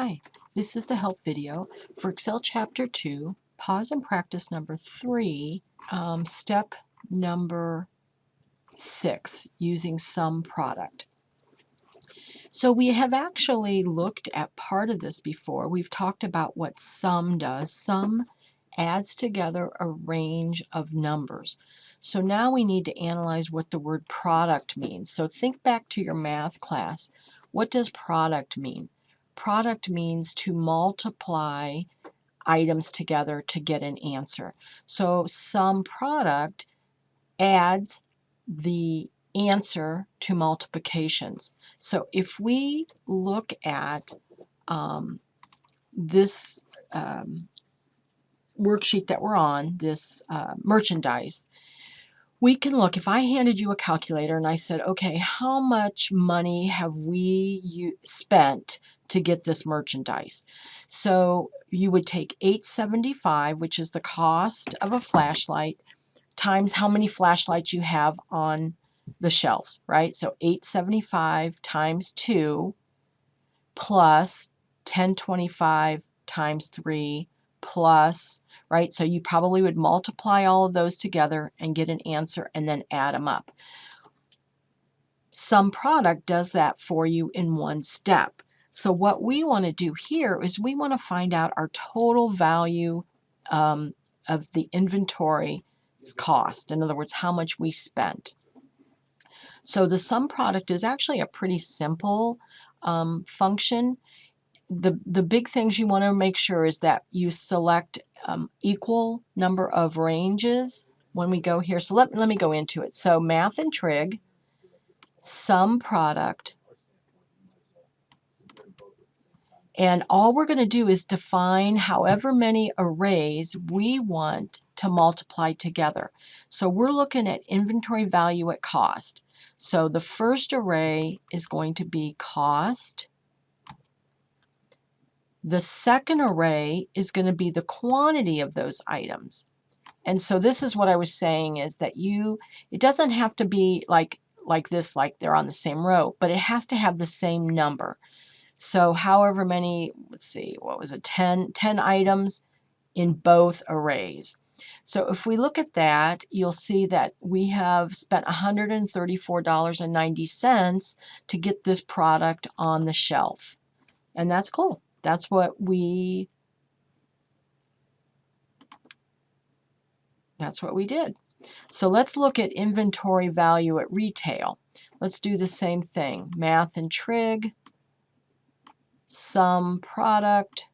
Hi, this is the help video for Excel Chapter 2, pause and practice number 3, step number 6, using SUMPRODUCT. So we have actually looked at part of this before. We've talked about what SUM does. SUM adds together a range of numbers. So now we need to analyze what the word product means. So think back to your math class. What does product mean? Product means to multiply items together to get an answer. So SUMPRODUCT adds the answer to multiplications. So if we look at this worksheet that we're on, this merchandise, we can look, if I handed you a calculator and I said, okay, how much money have we spent to get this merchandise? So you would take $8.75, which is the cost of a flashlight, times how many flashlights you have on the shelves, right? So $8.75 times 2 plus $10.25 times 3 plus, right? So you probably would multiply all of those together and get an answer and then add them up. SUMPRODUCT does that for you in one step. So what we want to do here is we want to find out our total value of the inventory cost. In other words, how much we spent. So the SUMPRODUCT is actually a pretty simple function. The big things you want to make sure is that you select equal number of ranges when we go here. So let me go into it. So math and trig, SUMPRODUCT, and all we're going to do is define however many arrays we want to multiply together. So we're looking at inventory value at cost. So the first array is going to be cost. The second array is going to be the quantity of those items. And so this is what I was saying, is that it doesn't have to be like this, like they're on the same row, but it has to have the same number. So however many, let's see, what was it, 10 items in both arrays. So if we look at that, you'll see that we have spent $134.90 to get this product on the shelf. And that's cool. That's what we did. So let's look at inventory value at retail. Let's do the same thing. Math and trig, SUMPRODUCT.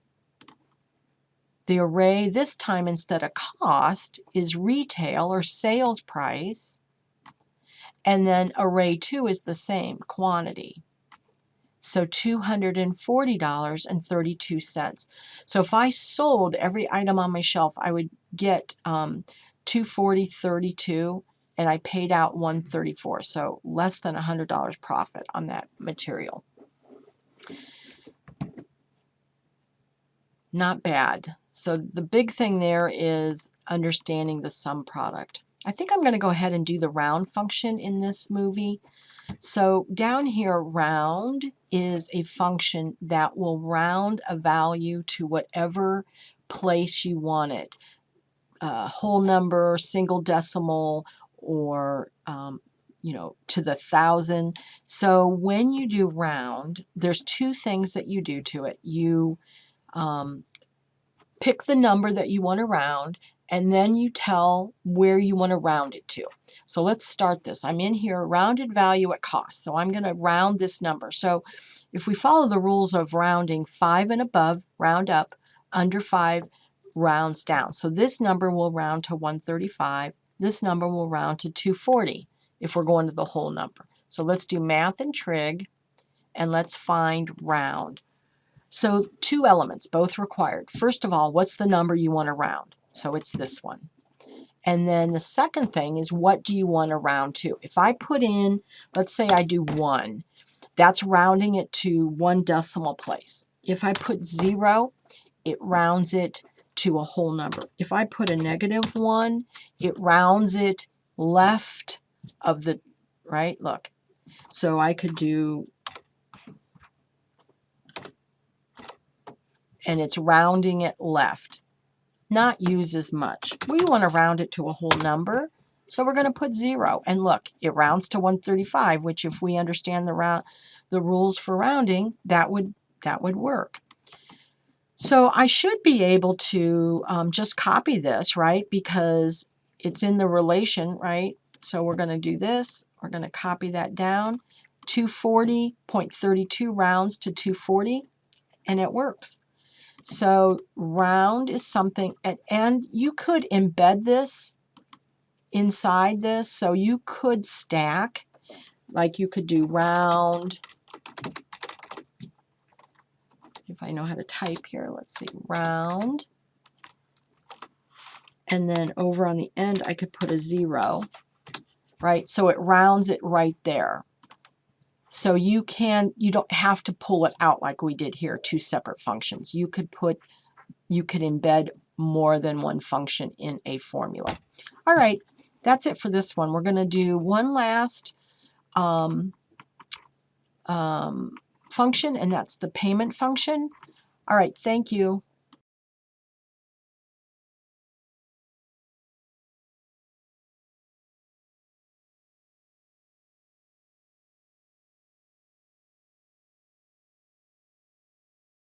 The array this time, instead of cost, is retail or sales price. And then array 2 is the same, quantity. So $240.32. So if I sold every item on my shelf, I would get $240.32, and I paid out $134. So less than $100 profit on that material. Not bad. So the big thing there is understanding the SUMPRODUCT. I think I'm going to go ahead and do the round function in this movie. So down here, round is a function that will round a value to whatever place you want it. Whole number, single decimal, or to the 1,000. So when you do round, there's two things that you do to it. You pick the number that you want to round, and then you tell where you want to round it to. So let's start this. I'm in here, rounded value at cost. So I'm going to round this number. So if we follow the rules of rounding, 5 and above, round up, under 5, rounds down. So this number will round to 135. This number will round to 240 if we're going to the whole number. So let's do math and trig, and let's find round. So two elements, both required. First of all, what's the number you want to round? So it's this one. And then the second thing is, what do you want to round to? If I put in, let's say I do 1, that's rounding it to 1 decimal place. If I put 0, it rounds it to a whole number. If I put a -1, it rounds it left of the, right? Look. So I could do and it's rounding it left. Not use as much. We want to round it to a whole number, so we're going to put 0. And look, it rounds to 135, which if we understand the rules for rounding, that would work. So I should be able to just copy this, right? Because it's in the relation, right? So we're going to do this. We're going to copy that down. 240.32 rounds to 240, and it works. So round is something, and you could embed this inside this. So you could stack, like you could do round. If I know how to type here, let's see, round. And then over on the end, I could put a 0, right? So it rounds it right there. So you don't have to pull it out like we did here, 2 separate functions. You could embed more than one function in a formula. All right, that's it for this one. We're going to do one last function, and that's the payment function. All right, thank you.